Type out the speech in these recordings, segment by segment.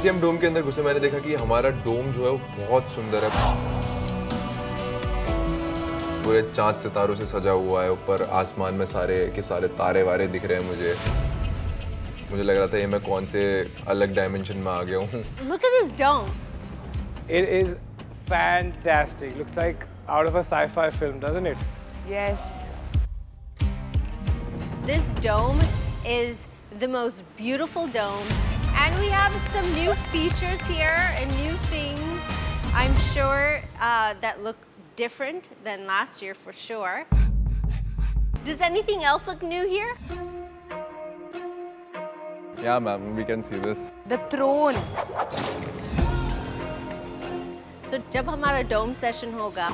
जैसे हम डोम के अंदर घुसे मैंने देखा कि हमारा डोम जो है वो बहुत सुंदर है, पूरे चांद सितारों से सजा हुआ है। ऊपर आसमान में सारे के सारे तारे वारे दिख रहे हैं मुझे लग रहा था ये मैं कौन से अलग डायमेंशन में आ गया हूँ। Look at this dome. It is fantastic. Looks like out of a sci-fi film, doesn't it? Yes. This dome is the most beautiful dome, and we have some new features here and new things. I'm sure that look different than last year for sure. Does anything else look new here? Yeah, ma'am, we can see this. The throne. So जब हमारा डोम session होगा,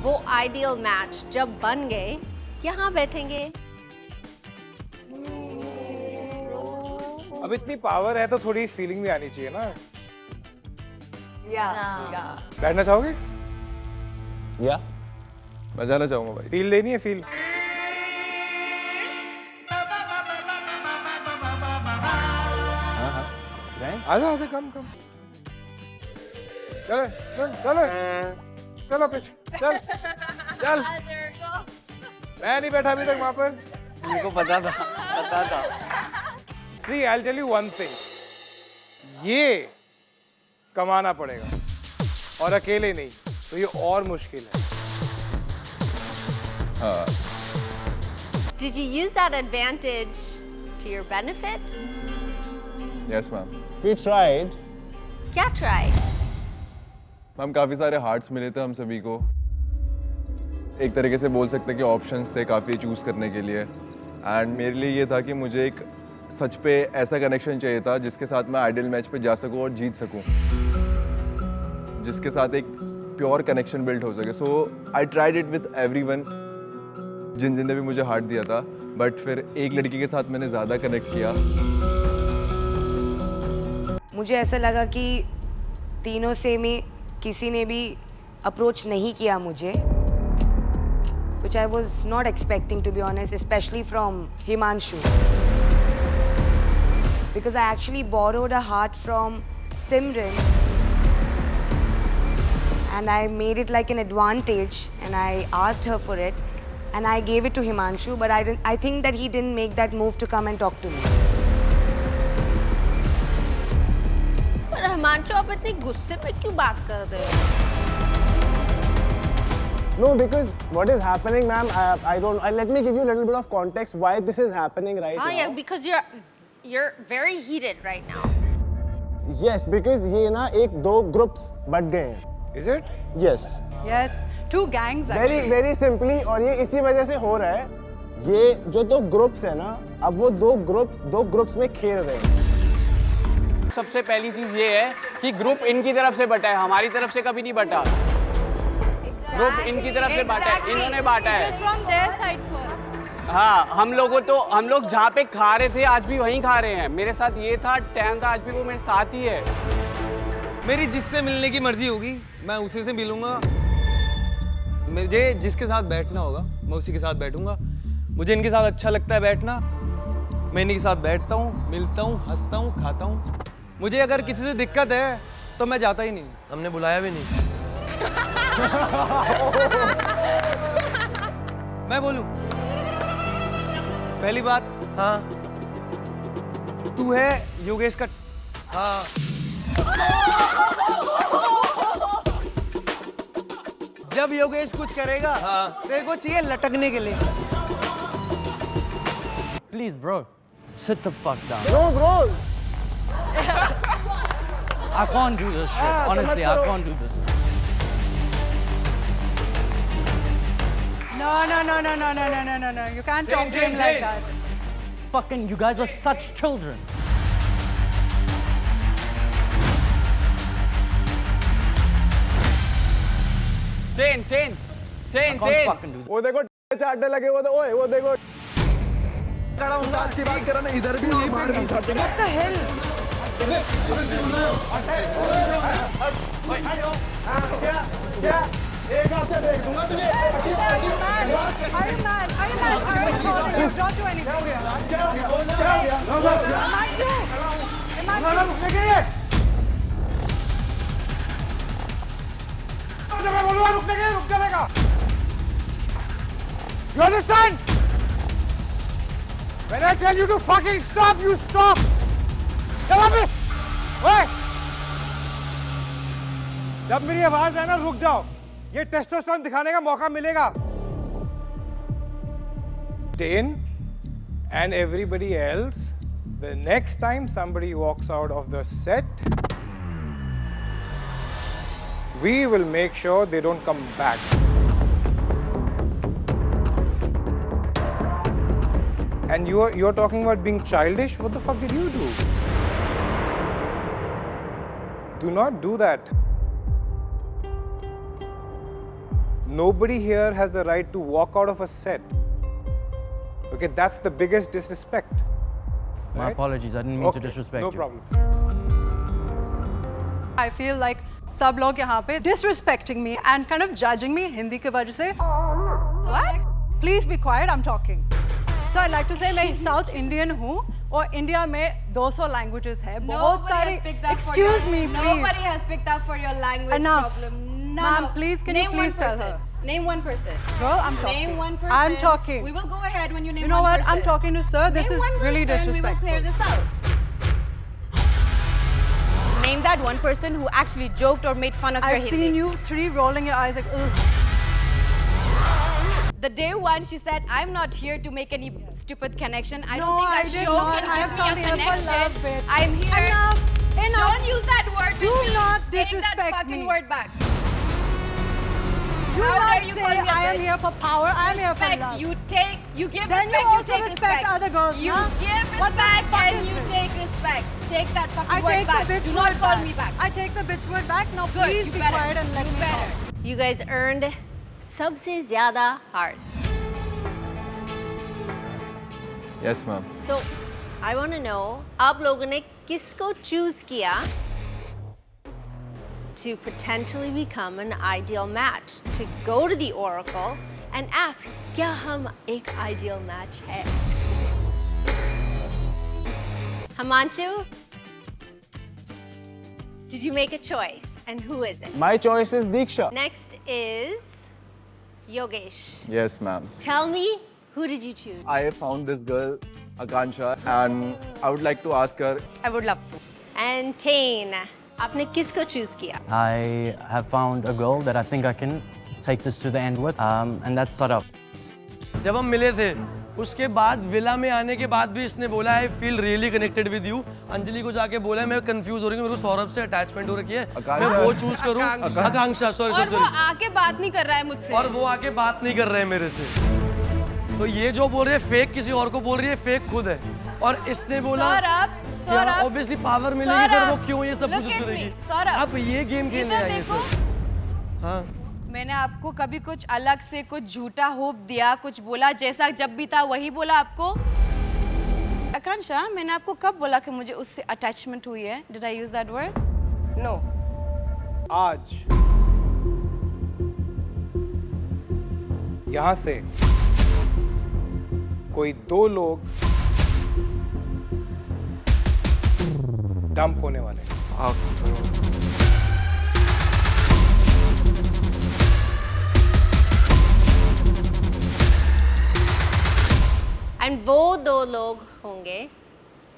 वो ideal match जब बन गए, यहाँ बैठेंगे। अब इतनी पावर है तो थोड़ी फीलिंग भी आनी चाहिए ना। Yeah. बैठना चाहोगे? या मैं जाना चाहूँगा भाई। फील लेनी है फील। आजा आजा कम चलो पीछे चल मैं नहीं बैठा अभी तक वहां पर। मुझको पता था See, I'll tell you one thing. ये कमाना पड़ेगा और अकेले नहीं तो ये और मुश्किल है। Did you use that advantage to your benefit? Yes ma'am. We tried. क्या try? मैम काफ़ी सारे हार्ट्स मिले थे हम सभी को, एक तरीके से बोल सकते हैं कि ऑप्शंस थे काफ़ी चूज़ करने के लिए। एंड मेरे लिए ये था कि मुझे एक सच पे ऐसा कनेक्शन चाहिए था जिसके साथ मैं आइडियल मैच पे जा सकूं और जीत सकूं, जिसके साथ एक प्योर कनेक्शन बिल्ड हो सके। So I tried it with everyone, जिन ने भी मुझे हार्ट दिया था, बट फिर एक लड़की के साथ मैंने ज़्यादा कनेक्ट किया। मुझे ऐसा लगा कि तीनों से में किसी ने भी अप्रोच नहीं किया मुझे, which I was not expecting to be honest, especially from Himanshu. Because I actually borrowed a heart from Simran and I made it like an advantage and I asked her for it and I gave it to Himanshu, but I think that he didn't make that move to come and talk to me. पर हिमांशु आप इतने गुस्से में क्यों बात कर रहे हो? No, because what is happening, ma'am, I don't. Let me give you a little bit of context why this is happening right now. Yeah, because you're very heated right now. Yes, because ये ना एक दो groups but गए हैं. Is it? Yes. Yes, two gangs actually. Very simply, और ये इसी वजह से हो रहा है. ये जो दो groups है ना, अब वो दो groups में खेल रहे हैं. सबसे पहली चीज ये है कि ग्रुप इनकी तरफ से बटा है, हमारी तरफ से कभी नहीं बटा। ग्रुप इनकी तरफ से बांटा है, इन्होंने बांटा है। हाँ, हम लोग जहाँ पे खा रहे थे आज भी वहीं खा रहे हैं। मेरे साथ ये था, टैन था, आज भी वो मेरे साथ ही है। मेरी जिससे मिलने की मर्जी होगी मैं उसी से मिलूंगा। मुझे जिसके साथ बैठना होगा मैं उसी के साथ बैठूंगा। मुझे इनके साथ अच्छा लगता है बैठना, मैं इन्हीं के साथ बैठता हूँ, मिलता हूँ, हंसता हूँ, खाता हूँ। मुझे अगर किसी से दिक्कत है तो मैं जाता ही नहीं। हमने बुलाया भी नहीं। मैं बोलूं पहली बात, हाँ तू है योगेश का। हाँ जब योगेश कुछ करेगा हाँ तेरे को चाहिए लटकने के लिए। Please bro sit the fuck down. No, bro. I can't do this shit. Honestly, I can't do this. No. You can't talk to him like that. Fucking, you guys are such children. Ten I can't fucking do this. वो देखो चाटने लगे वो तो ओए वो देखो खड़ा हूँ आज की बात करा ना इधर भी और बाहर भी What the hell? क्या एक हाथ से फेंक दूंगा तुझे। Are you mad? Don't do anything. Himanshu! वहां रुकने के लिए रुक जाएगा। You understand? When I tell you to fucking stop, you stop. चल वापस। ओए! जब मेरी आवाज आए ना रुक जाओ। ये टेस्टोस्टेरोन दिखाने का मौका मिलेगा। Dane and everybody else, the next time somebody walks out of the set, we will make sure they don't come back. And you're talking about being childish? What the fuck did you do? Do not do that. Nobody here has the right to walk out of a set. Okay, that's the biggest disrespect. My Right? apologies. I didn't mean to disrespect No you. problem. I feel like सब लोग यहाँ पे disrespecting me and kind of judging me Hindi की वजह से. What? Please be quiet. I'm talking. So I'd like to say मैं South Indian हूँ और इंडिया में 200 languages है. बहुत सारी. Excuse me, please. Nobody has picked up for your language Enough. problem. Ma'am, please, can you please tell her? Name one person. Girl, I'm talking. Name one person. I'm talking. We will go ahead when you name You know one what? person. I'm talking to sir. This Name is one really person, disrespectful. We will clear this out. Name that one person who actually joked or made fun of your I've Hindi. seen you three rolling your eyes like, ugh. The day one, she said, "I'm not here to make any stupid connection. I No, don't think I that did show not. can I give have me come a here for connection. love, bitch. I'm here." Enough. Enough. Don't use that word. Do with me. not Take disrespect that fucking me. word back. Do How not dare you say call me a I am bitch? here for power. I am here for Respect. love. You give Then respect. you also take respect other girls, You huh? give What the respect fuck and is you this? take respect. Take that fucking I word take back. the bitch Do word not call back. me back. I take the bitch word back. Now Good. please You be better. quiet and let You me better. talk. You guys earned सबसे ज़्यादा hearts. Yes, ma'am. So, I want to know, आप लोगों ने किसको choose किया to potentially become an ideal match, to go to the Oracle and ask, क्या हम एक ideal match है? Himanshu, did you make a choice, and who is it? My choice is Diksha. Next is Yogesh. Yes, ma'am. Tell me, who did you choose? I found this girl, Akansha, and I would like to ask her. I would love to. And Tain, आपने किसको choose किया? I have found a girl that I think I can take this to the end with, and that's Sadaf. जब हम मिले थे उसके बाद villa में आने के बाद भी इसने बोला I feel really connected with you. Anjali को जाके बोला मैं कंफ्यूज हो रही हूँ, मेरे को सौरभ से अटैचमेंट हो रखी है, मैं वो चूज करूँ। आकांक्षा, सॉरी और वो आके बात नहीं कर रहा है मुझसे। और वो आके बात नहीं कर रहे हैं मेरे से। तो ये जो बोल रही है फेक किसी और को बोल रही है, फेक खुद है। और इसने बोला सौरभ, ऑब्वियसली पावर मिलेगी फिर वो क्यों ये सब कुछ करेगी। सौरभ, आप ये गेम खेलने इधर आए हैं देखो। सर। हाँ मैंने आपको कभी कुछ अलग से कुछ झूठा होप दिया, कुछ बोला, जैसा जब भी था वही बोला आपको? आकांक्षा, मैंने आपको कब बोला कि मुझे उससे अटैचमेंट हुई है? Did I use that word? No. आज यहाँ से कोई दो लोग डंप होने वाले हैं। And वो दो लोग होंगे,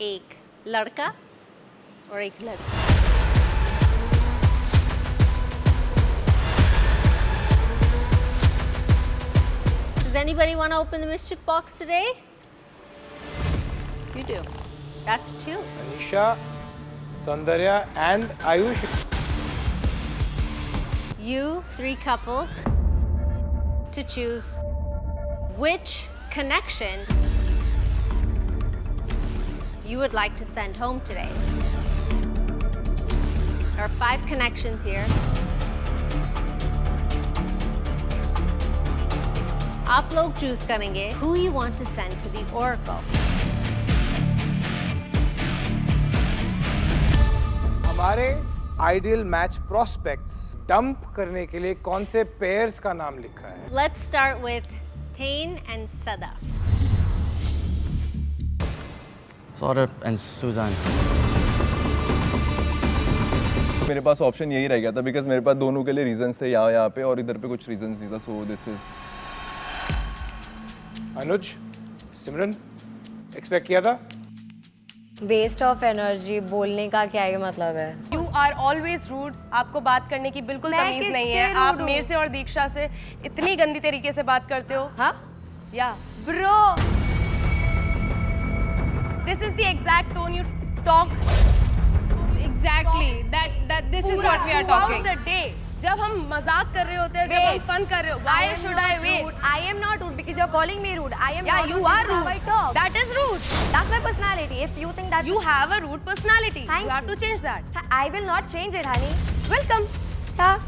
एक लड़का और एक लड़की। Does anybody want to open the mischief box today? You do. That's two. Anisha, Saundarya and Ayush. You, three couples, to choose which connection you would like to send home today. There are 5 connections here. आप लोग choose करेंगे who you want to send to the Oracle. हमारे ideal match prospects dump करने के लिए कौन से pairs का नाम लिखा है? Let's start with Tain and Sadaf. Sadaf and Suzanne. मेरे पास ऑप्शन यही रह गया था बिकॉज मेरे पास दोनों के लिए रीजंस थे, यहाँ पे और इधर पे कुछ रीजंस नहीं था. So this is Anuj, Simran, expect किया था? वेस्ट ऑफ एनर्जी बोलने का क्या ही मतलब है. You are always rude. आपको बात करने की बिल्कुल मैं तमीज नहीं किससे है. आप rude हूँ? मेरे से और दीक्षा से इतनी गंदी तरीके से बात करते हो. हाँ या bro, this is the exact tone you talk. Exactly that this is what we are talking. The day जब हम मजाक कर रहे होते हैं, जब हम फन कर रहे हो, why should I wait? I am not rude because you're calling me rude. I am Yeah, not you rude are because rude. how I talk. That is rude. That's my personality. If you think that You have a rude personality. Thank You have you. to change that. I will not change it, honey. Welcome. Yeah.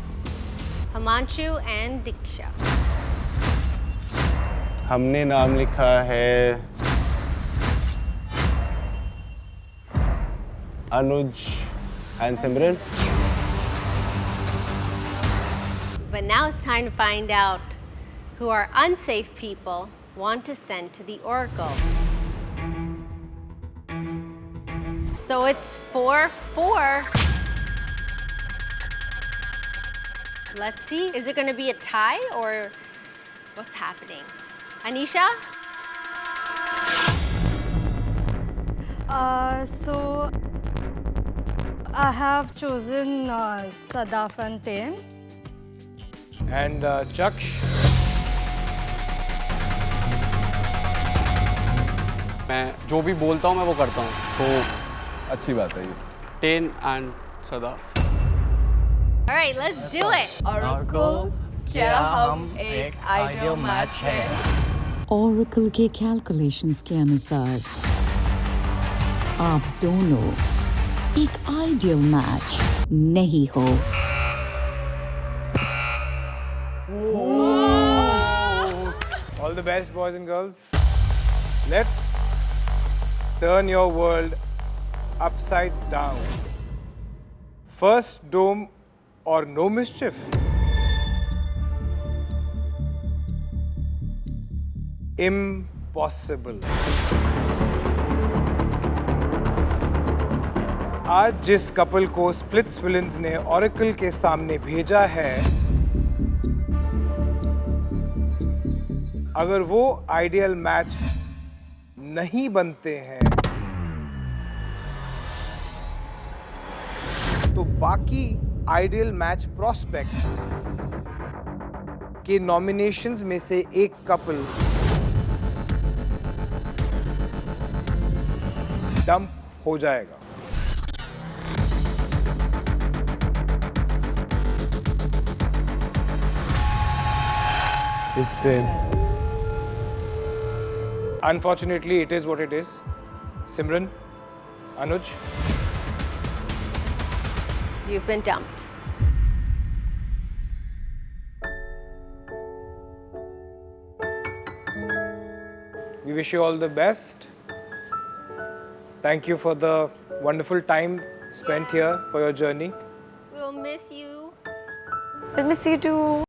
Himanshu and Diksha. हमने नाम लिखा है Anuj and Simran. But now it's time to find out who our unsafe people want to send to the Oracle. So it's 4-4. Let's see, is it going to be a tie or what's happening? Anisha? So I have chosen Sadaf and Tain. And Chaksh. मैं जो भी बोलता हूँ मैं वो करता हूँ. तो अच्छी बात है ये. Ten and Sadaf. All right, let's do it. Oracle, क्या हम एक आइडियल मैच है? Oracle के कैलकुलेशंस के अनुसार आप दोनों एक आइडियल मैच नहीं हो. All the best, boys and girls. Let's turn your world upside down. First dome or no mischief? Impossible. आज जिस कपल को स्प्लिट्स विलन्स ने ऑरेकल के सामने भेजा है, अगर वो आइडियल मैच नहीं बनते हैं तो बाकी आइडियल मैच प्रोस्पेक्ट्स के नॉमिनेशंस में से एक कपल डंप हो जाएगा. It's Unfortunately, it is what it is. Simran, Anuj, You've been dumped. we wish you all the best. Thank you for the wonderful time spent here for your journey. We'll miss you. Let me see too.